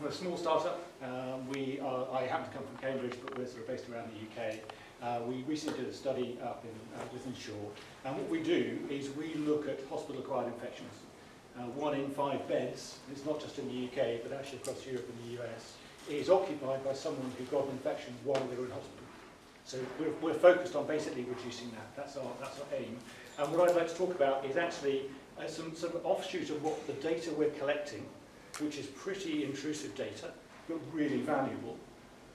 from a small startup. I happen to come from Cambridge, but we're sort of based around the UK. We recently did a study up within Shore, and what we do is we look at hospital-acquired infections. 1 in 5 beds, it's not just in the UK, but actually across Europe and the US, is occupied by someone who got an infection while they were in hospital. So we're focused on basically reducing that. That's our aim. And what I'd like to talk about is actually some sort of offshoot of what the data we're collecting, which is pretty intrusive data, but really valuable.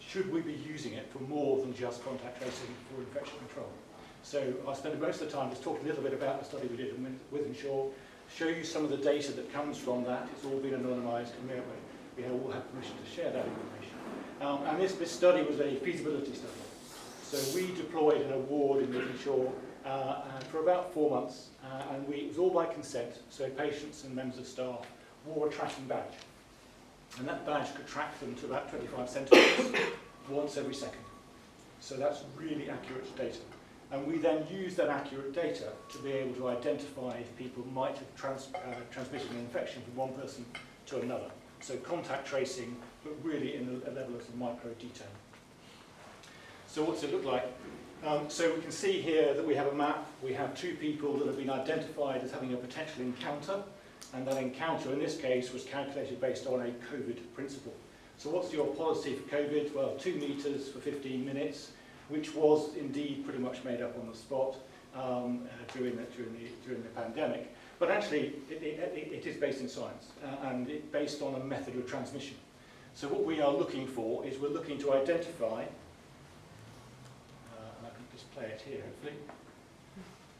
Should we be using it for more than just contact tracing for infection control? So I'll spend most of the time just talking a little bit about the study we did with Ensure, show you some of the data that comes from that. It's all been anonymised, and we all have permission to share that information. And this study was a feasibility study. So we deployed an award in Ensure for about 4 months, and it was all by consent. So patients and members of staff wore a tracking badge, and that badge could track them to about 25 centimetres once every second. So that's really accurate data. And we then use that accurate data to be able to identify if people might have transmitted an infection from one person to another. So contact tracing, but really in a level of some micro detail. So what's it look like? So we can see here that we have a map. We have 2 people that have been identified as having a potential encounter, and that encounter in this case was calculated based on a COVID principle. So what's your policy for COVID? Well, 2 meters for 15 minutes, which was indeed pretty much made up on the spot during the pandemic. But actually, it is based in science, and it's based on a method of transmission. So what we are looking for is we're looking to identify, and I can just play it here hopefully,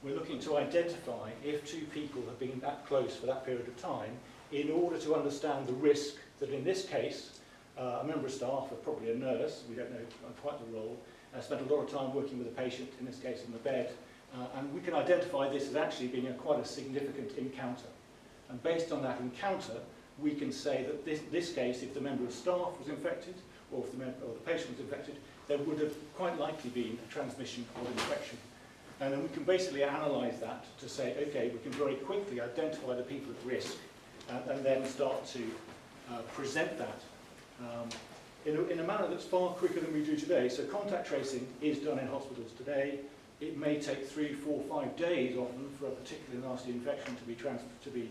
we're looking to identify if 2 people have been that close for that period of time in order to understand the risk that in this case, a member of staff, or probably a nurse, we don't know quite the role, spent a lot of time working with a patient, in this case in the bed, and we can identify this as actually being quite a significant encounter. And based on that encounter, we can say that this case, if the member of staff was infected, or if the patient was infected, there would have quite likely been a transmission of infection. And then we can basically analyse that to say, okay, we can very quickly identify the people at risk, and then start to present that in a manner that's far quicker than we do today. So contact tracing is done in hospitals today. It may take 3, 4, 5 days often for a particularly nasty infection to be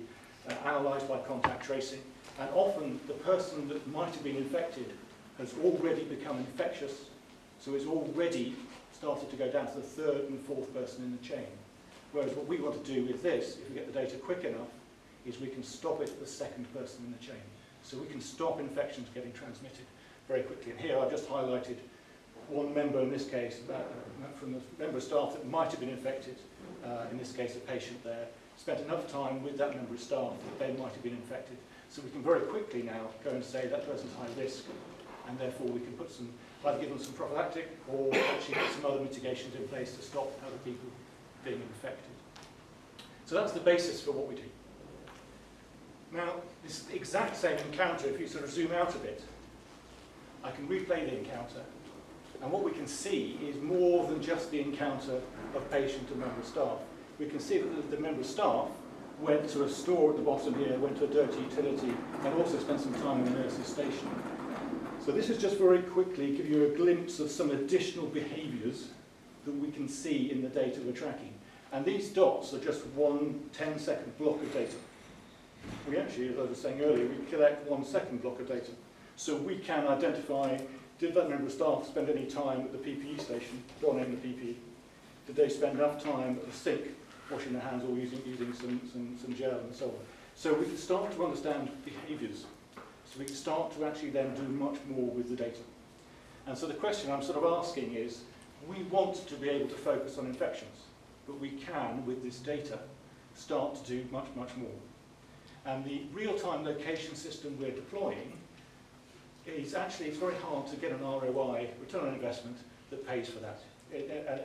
analysed by contact tracing. And often the person that might have been infected has already become infectious, so it's already started to go down to the 3rd and 4th person in the chain. Whereas what we want to do with this, if we get the data quick enough, is we can stop it at the 2nd person in the chain. So we can stop infections getting transmitted very quickly. And here I've just highlighted one member in this case, from the member of staff that might have been infected, in this case a patient there, spent enough time with that member of staff that they might have been infected. So we can very quickly now go and say that person's high risk, and therefore we can put either give them some prophylactic or actually put some other mitigations in place to stop other people being infected. So that's the basis for what we do. Now, this is the exact same encounter. If you sort of zoom out a bit, I can replay the encounter, and what we can see is more than just the encounter of patient and member of staff. We can see that the member of staff went to a store at the bottom here, went to a dirty utility, and also spent some time in the nurse's station. So this is just very quickly give you a glimpse of some additional behaviours that we can see in the data we're tracking. And these dots are just one 10-second block of data. We actually, as I was saying earlier, we collect 1 second block of data. So we can identify, did that member of staff spend any time at the PPE station, donning the PPE? Did they spend enough time at the sink, washing their hands or using some gel and so on? So we can start to understand behaviours. So we can start to actually then do much more with the data. And so the question I'm sort of asking is, we want to be able to focus on infections, but we can, with this data, start to do much, much more. And the real-time location system we're deploying is actually, it's very hard to get an ROI, return on investment, that pays for that.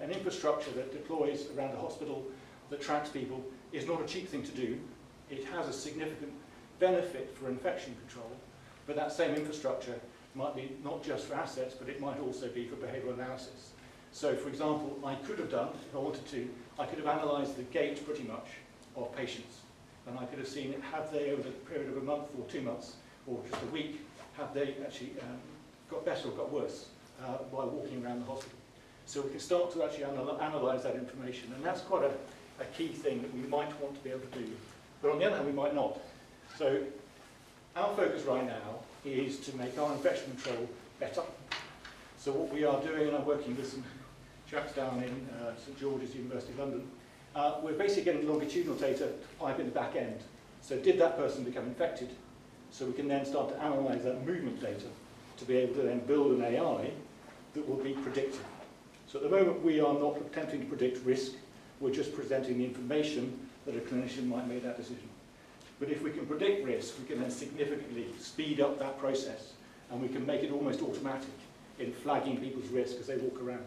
An infrastructure that deploys around a hospital that tracks people is not a cheap thing to do. It has a significant benefit for infection control, but that same infrastructure might be not just for assets, but it might also be for behavioural analysis. So, for example, I could have done, if I wanted to, I could have analysed the gait pretty much of patients, and I could have seen have they, over the period of a month or 2 months, or just a week, have they actually got better or got worse by walking around the hospital. So we can start to actually analyse that information, and that's quite a key thing that we might want to be able to do. But on the other hand, we might not. So our focus right now is to make our infection control better. So what we are doing, and I'm working with some chaps down in St George's, University of London, we're basically getting longitudinal data to pipe in the back end. So did that person become infected? So we can then start to analyse that movement data to be able to then build an AI that will be predictive. So at the moment we are not attempting to predict risk, we're just presenting the information that a clinician might make that decision. But if we can predict risk, we can then significantly speed up that process, and we can make it almost automatic in flagging people's risk as they walk around.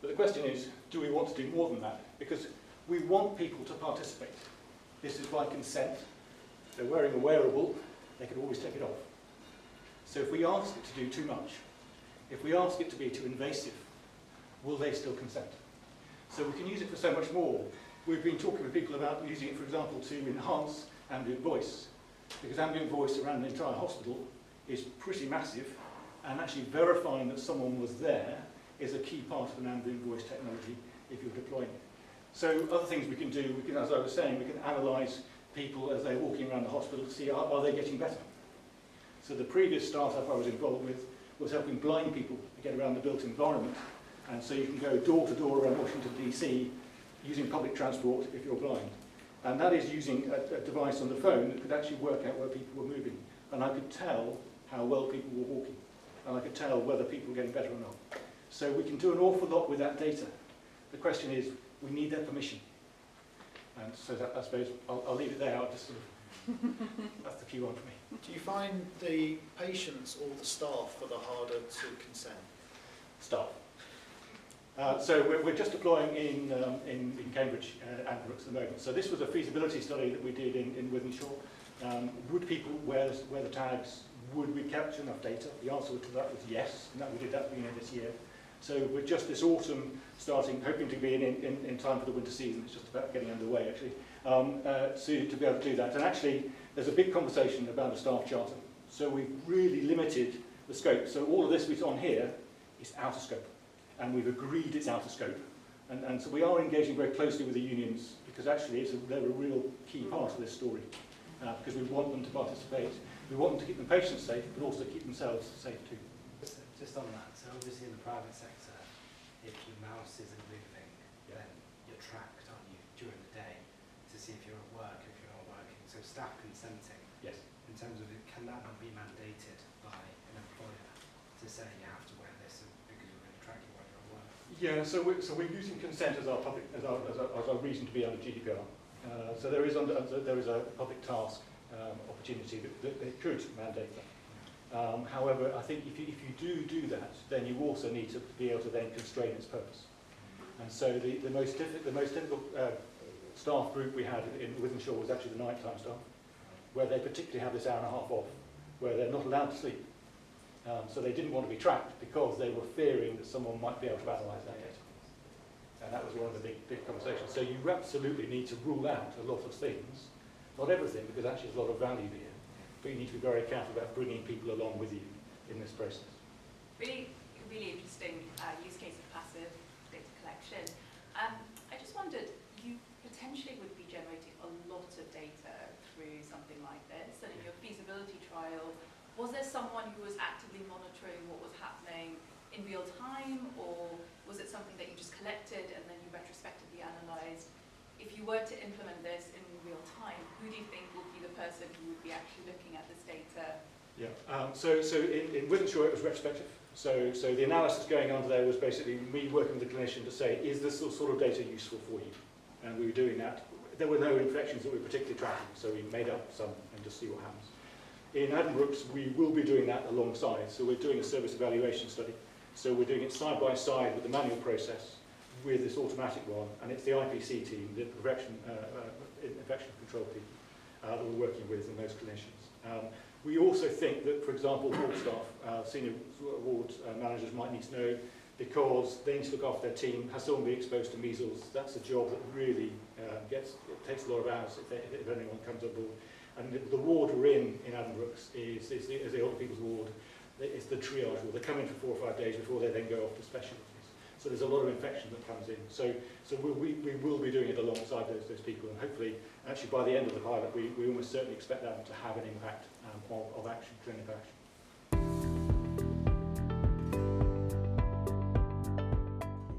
But the question is, do we want to do more than that? Because we want people to participate. This is by consent. They're wearing a wearable, they can always take it off. So if we ask it to do too much, if we ask it to be too invasive, will they still consent? So we can use it for so much more. We've been talking with people about using it, for example, to enhance ambient voice, because ambient voice around the entire hospital is pretty massive, and actually verifying that someone was there is a key part of an ambient voice technology if you're deploying it. So other things we can do, as I was saying, we can analyse people as they're walking around the hospital to see are they getting better. So the previous startup I was involved with was helping blind people get around the built environment, and so you can go door to door around Washington DC using public transport if you're blind. And that is using a device on the phone that could actually work out where people were moving. And I could tell how well people were walking. And I could tell whether people were getting better or not. So we can do an awful lot with that data. The question is, we need their permission. And so that, I suppose, I'll leave it there. I'll just sort of, that's the key one for me. Do you find the patients or the staff that are harder to consent? Staff. So we're just deploying in Cambridge and Brooks at the moment. So this was a feasibility study that we did in Wythenshawe. Would people wear the tags? Would we capture enough data? The answer to that was yes, and we did that at the beginning of this year. So we're just this autumn starting, hoping to be in time for the winter season. It's just about getting underway actually, to be able to do that. And actually, there's a big conversation about a staff charter. So we've really limited the scope. So all of this we've on here is out of scope. And we've agreed it's out of scope. And so we are engaging very closely with the unions, because actually they're a real key part of this story, because we want them to participate. We want them to keep the patients safe, but also keep themselves safe too. Just on that, so obviously in the private sector, if your mouse isn't moving, then you're tracked, aren't you, during the day to see if you're at work, if you're not working. So staff consenting, yes. In terms of it, can that not be mandated by an employer to say you have to wear this because we're going to track you while you're at work? Yeah, so we're using consent as our reason to be under GDPR. So there is a public task opportunity that they could mandate that. However, I think if you do that, then you also need to be able to then constrain its purpose. And so the most difficult staff group we had in Wythenshawe was actually the nighttime staff, where they particularly have this hour and a half off, where they're not allowed to sleep. So they didn't want to be tracked because they were fearing that someone might be able to analyse that data. And that was one of the big conversations. So you absolutely need to rule out a lot of things, not everything, because actually there's a lot of value here. But you need to be very careful about bringing people along with you in this process. Really interesting use case of passive data collection. I just wondered, you potentially would be generating a lot of data through something like this, and in your feasibility trial, was there someone who was actively monitoring what was happening in real time, or was it something that you just collected and then you retrospectively analysed? If you were to implement this in real time, who do you think would be the person who would be actually looking at this data? Yeah. So in Wythenshawe it was retrospective. So the analysis going on there was basically me working with the clinician to say, is this sort of data useful for you? And we were doing that. There were no infections that we were particularly tracking, so we made up some and just see what happens. In Addenbrooke's, we will be doing that alongside. So we're doing a service evaluation study. So we're doing it side by side with the manual process, with this automatic one, and it's the IPC team, the infection control team, that we're working with and those clinicians. We also think that, for example, ward staff, senior ward managers might need to know, because they need to look after their team. Has someone been exposed to measles? That's a job that really takes a lot of hours if anyone comes on board. And the ward we're in Addenbrooke's is the older people's ward. It's the triage ward. They come in for 4 or 5 days before they then go off to specialties. So there's a lot of infection that comes in. So we will be doing it alongside those people, and hopefully, actually by the end of the pilot, we almost certainly expect that to have an impact of action, clinical action.